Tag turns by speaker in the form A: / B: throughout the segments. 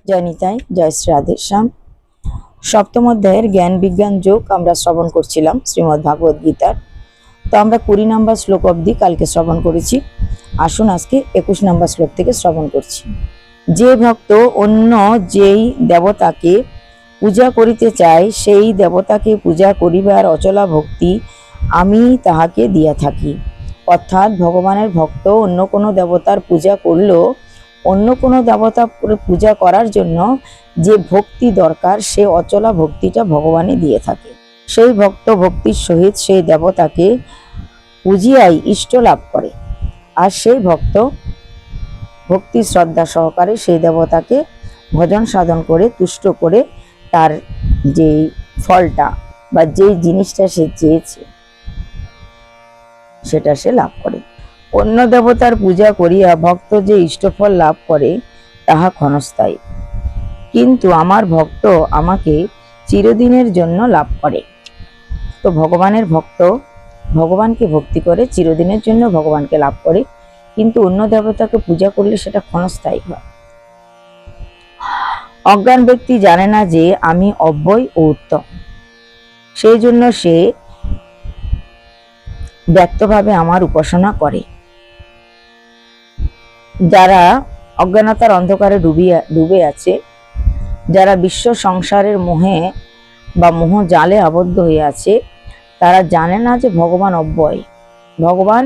A: জয় নিতাই, জয় শ্রী রাধেশ্যাম। সপ্তম অধ্যায়ের জ্ঞান বিজ্ঞান যোগ আমরা শ্রবণ করছিলাম শ্রীমদ্ ভাগবত গীতার। তো আমরা 20 নম্বর শ্লোক অবধি কালকে শ্রবণ করেছি। আসুন আজকে 21 নম্বর শ্লোক থেকে শ্রবণ করছি। যে ভক্ত অন্য যেই দেবতাকে পূজা করিতে চায়, সেই দেবতাকে পূজা করিবার অচলা ভক্তি আমি তাহাকে দিয়া থাকি। অর্থাৎ ভগবানের ভক্ত অন্য কোনো দেবতার পূজা করলেও অন্য কোনো দেবতা পূজা করার জন্য যে ভক্তি দরকার, সে অচলা ভক্তিটা ভগবানই দিয়ে থাকে। সেই ভক্ত ভক্তির সহিত সেই দেবতাকে পূজিয়াই ইষ্ট লাভ করে, আর সেই ভক্ত ভক্তি শ্রদ্ধা সহকারে সেই দেবতাকে ভজন সাধন করে তুষ্ট করে তার যেই ফলটা বা যেই জিনিসটা সে চেয়েছে সেটা সে লাভ করে। অন্য দেবতার পূজা করিয়া ভক্ত যে ইষ্টফল লাভ করে তাহা ক্ষণস্থায়ী, কিন্তু আমার ভক্ত আমাকে চিরদিনের জন্য লাভ করে। তো ভগবানের ভক্ত ভগবানকে ভক্তি করে চিরদিনের জন্য ভগবানকে লাভ করে, কিন্তু অন্য দেবতাকে পূজা করলে সেটা ক্ষণস্থায়ী হয়। অজ্ঞান ব্যক্তি জানে না যে আমি অব্যয় ও উত্তম, সেই জন্য সে ব্যক্তভাবে আমার উপাসনা করে। যারা অজ্ঞানতার অন্ধকারে ডুবে আছে, যারা বিশ্ব সংসারের মোহে বা মোহ জালে আবদ্ধ হয়ে আছে, তারা জানে না যে ভগবান অব্যয়, ভগবান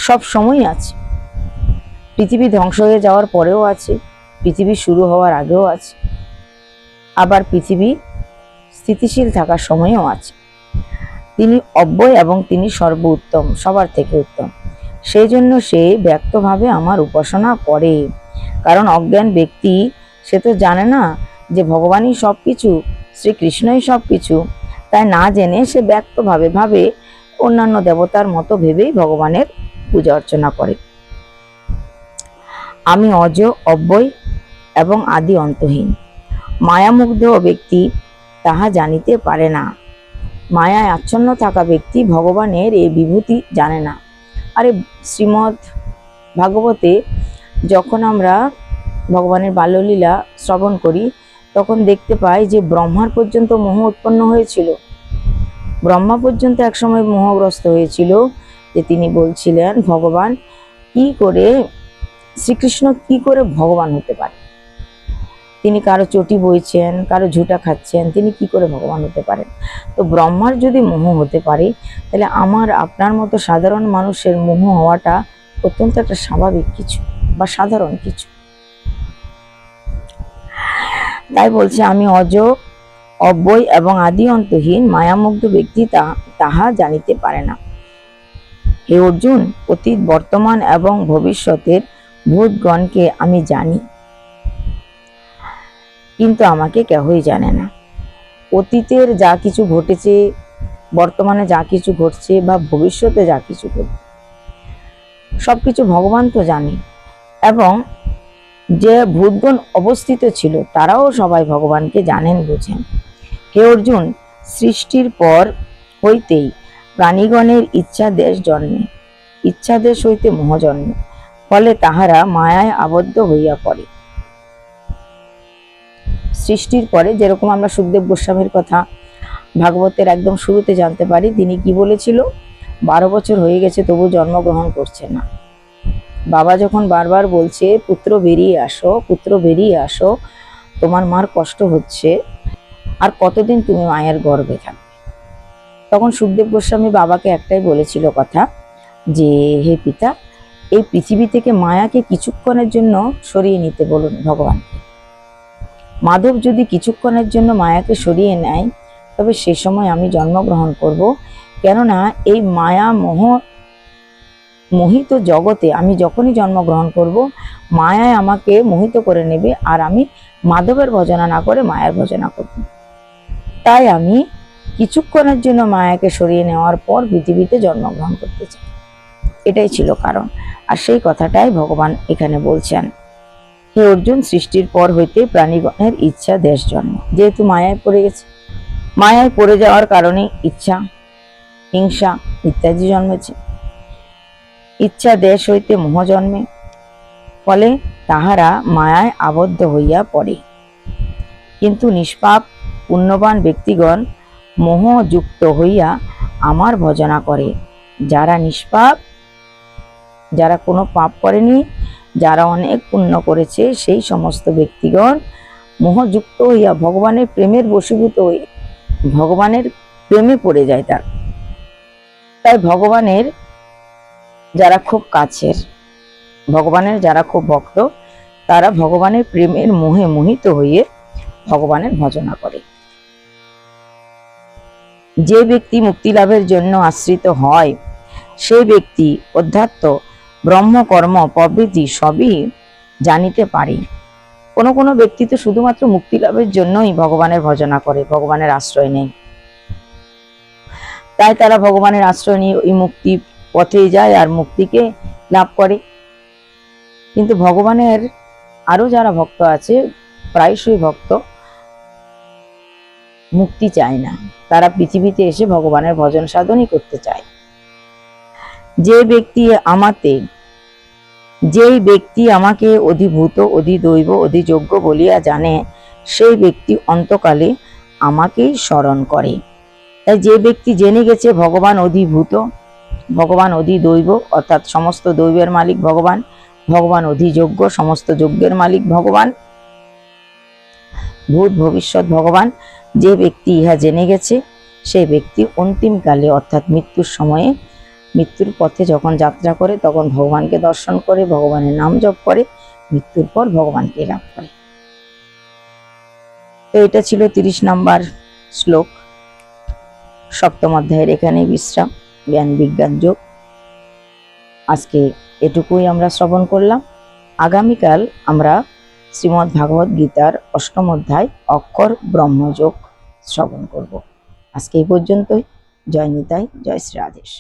A: সব সময় আছে। পৃথিবী ধ্বংস হয়ে যাওয়ার পরেও আছে, পৃথিবী শুরু হওয়ার আগেও আছে, আবার পৃথিবী স্থিতিশীল থাকার সময়ও আছে। তিনি অব্যয় এবং তিনি সর্বোত্তম, সবার থেকে উত্তম। সেই জন্য সে ব্যক্তভাবে আমার উপাসনা করে। কারণ অজ্ঞান ব্যক্তি সে তো জানে না যে ভগবানই সবকিছু, শ্রীকৃষ্ণই সবকিছু, তাই না জেনে সে ব্যক্তভাবে ভাবে অন্যান্য দেবতার মতো ভেবেই ভগবানের পূজা অর্চনা করে। আমি অজ, অব্যয় এবং আদি অন্তহীন। মায়ামুগ্ধ ব্যক্তি তাহা জানিতে পারে না। মায়ায় আচ্ছন্ন থাকা ব্যক্তি ভগবানের এই বিভূতি জানে না। আরে শ্রীমদ্ ভাগবতে যখন আমরা ভগবানের বাল্যলীলা শ্রবণ করি, তখন দেখতে পাই যে ব্রহ্মার পর্যন্ত মোহ উৎপন্ন হয়েছিল। ব্রহ্মা পর্যন্ত একসময় মোহগ্রস্ত হয়েছিল, যে তিনি বলছিলেন ভগবান কি করে, শ্রীকৃষ্ণ কি করে ভগবান হতে পারে? তিনি কারো চটি বইছেন, কারো ঝুটা খাচ্ছেন, তিনি কি করে ভগবান হতে পারেন? তো ব্রহ্মার যদি মোহ হতে পারে, তাহলে আমার আপনার মতো সাধারণ মানুষের মোহ হওয়াটা অত্যন্ত একটা স্বাভাবিক কিছু বা সাধারণ কিছু। তাই বলছে আমি অজ, অব্যয় এবং আদি অন্তহীন। মায়ামুগ্ধ ব্যক্তি তাহা জানিতে পারে না। হে অর্জুন, অতীত, বর্তমান এবং ভবিষ্যতের ভূতগণকে আমি জানি, কিন্তু আমাকে কেহই জানে না। অতীতের যা কিছু ঘটেছে, বর্তমানে যা কিছু ঘটছে বা ভবিষ্যতে যা কিছু ঘটবে, সবকিছু ভগবান তো জানে। এবং যে ভূতগণ অবস্থিত ছিল তারাও সবাই ভগবানকে জানেন, বুঝেন। হে অর্জুন, সৃষ্টির পর হইতেই প্রাণীগণের ইচ্ছাদেশ জন্মে, ইচ্ছাদেশ হইতে মোহ জন্মে, ফলে তাহারা মায়ায় আবদ্ধ হইয়া পড়ে। সৃষ্টির পরে যেরকম আমরা সুখদেব গোস্বামীর কথা ভাগবতের একদম শুরুতে জানতে পারি, তিনি কি বলেছিল, 12 বছর হয়ে গেছে তবু জন্মগ্রহণ করছে না। বাবা যখন বারবার বলছে পুত্র বেরিয়ে আসো, পুত্র বেরিয়ে আসো, তোমার মার কষ্ট হচ্ছে, আর কতদিন তুমি মায়ের গর্ভে থাকবে? তখন সুখদেব গোস্বামী বাবাকে একটাই বলেছিল কথা, যে হে পিতা, এই পৃথিবী থেকে মায়াকে কিছুক্ষণের জন্য সরিয়ে নিতে বলুন ভগবানকে। মাধব যদি কিছুক্ষণের জন্য মায়াকে সরিয়ে নেয়, তবে সে সময় আমি জন্মগ্রহণ করব। কেননা এই মায়া মোহিত জগতে আমি যখনই জন্মগ্রহণ করব, মায়ায় আমাকে মোহিত করে নেবে, আর আমি মাধবের ভজনা না করে মায়ার ভজনা করব। তাই আমি কিছুক্ষণের জন্য মায়াকে সরিয়ে নেওয়ার পর পৃথিবীতে জন্মগ্রহণ করতে চাই। এটাই ছিল কারণ, আর সেই কথাটাই ভগবান এখানে বলছেন। হে অর্জুন, সৃষ্টির পর হইতে প্রাণীগণের ইচ্ছা দেশ জন্ম, যেহেতু মায়ায় পড়ে গেছে, মায়ায় পড়ে যাওয়ার কারণে ইচ্ছা, হিংসা ইত্যাদি জন্মেছে। ইচ্ছা দেশ হইতে মোহ জন্মে, ফলে তাহারা মায়ায় আবদ্ধ হইয়া পড়ে। কিন্তু নিষ্পাপ পুণ্যবান ব্যক্তিগণ মোহযুক্ত হইয়া আমার ভজনা করে। যারা নিষ্পাপ, যারা কোনো পাপ করেনি, যারা অনেক পুণ্য করেছে, সেই সমস্ত ব্যক্তিগণ মোহযুক্ত হইয়া ভগবানের প্রেমের বশীভূত হয়ে ভগবানের প্রেমে পড়ে যায়। তাই ভগবানের যারা খুব কাছের, ভগবানের যারা খুব ভক্ত, তারা ভগবানের প্রেমের মোহে মোহিত হয়ে ভগবানের ভজনা করে। যে ব্যক্তি মুক্তি লাভের জন্য আশ্রিত হয়, সেই ব্যক্তি অধ্যাত্ম ব্রহ্মকর্ম প্রভৃতি সবই জানিতে পারে। কোনো কোনো ব্যক্তি তো শুধুমাত্র মুক্তি লাভের জন্যই ভগবানের ভজনা করে, ভগবানের আশ্রয় নেই। তাই তারা ভগবানের আশ্রয় নিয়ে ওই মুক্তি পথে যায় আর মুক্তিকে লাভ করে। কিন্তু ভগবানের আরো যারা ভক্ত আছে, প্রায়শই ভক্ত মুক্তি চায় না, তারা পৃথিবীতে এসে ভগবানের ভজন সাধনই করতে চায়। যেই ব্যক্তি আমাকে অধিভূত, অধিদৈব, অধিযোগ্য বলিয়া জানে, সেই ব্যক্তি অন্তকালে আমাকেই স্মরণ করে। তাই যে ব্যক্তি জেনে গেছে ভগবান অধিভূত, ভগবান অধিদৈব অর্থাৎ সমস্ত দৈবের মালিক ভগবান, ভগবান অধিযোগ্য সমস্ত যজ্ঞের মালিক ভগবান, ভূত ভবিষ্যৎ ভগবান, যে ব্যক্তি ইহা জেনে গেছে, সেই ব্যক্তি অন্তিমকালে অর্থাৎ মৃত্যুর সময়ে, মৃত্যুর পথে যখন যাত্রা করে, তখন ভগবানকে দর্শন করে, ভগবানের নাম জপ করে, মৃত্যুর পর ভগবানকে লাভ করে। তো এটা ছিল 30 নম্বর শ্লোক। সপ্তম অধ্যায়ের এখানেই বিশ্রাম। জ্ঞান বিজ্ঞান যোগ আজকে এটুকুই আমরা শ্রবণ করলাম। আগামীকাল আমরা শ্রীমদ্ ভাগবত গীতার 8ম অধ্যায় অক্ষর ব্রহ্মযোগ শ্রবণ করব। আজকে এই পর্যন্তই। জয় নিতাই, জয় শ্রী রাধেশ।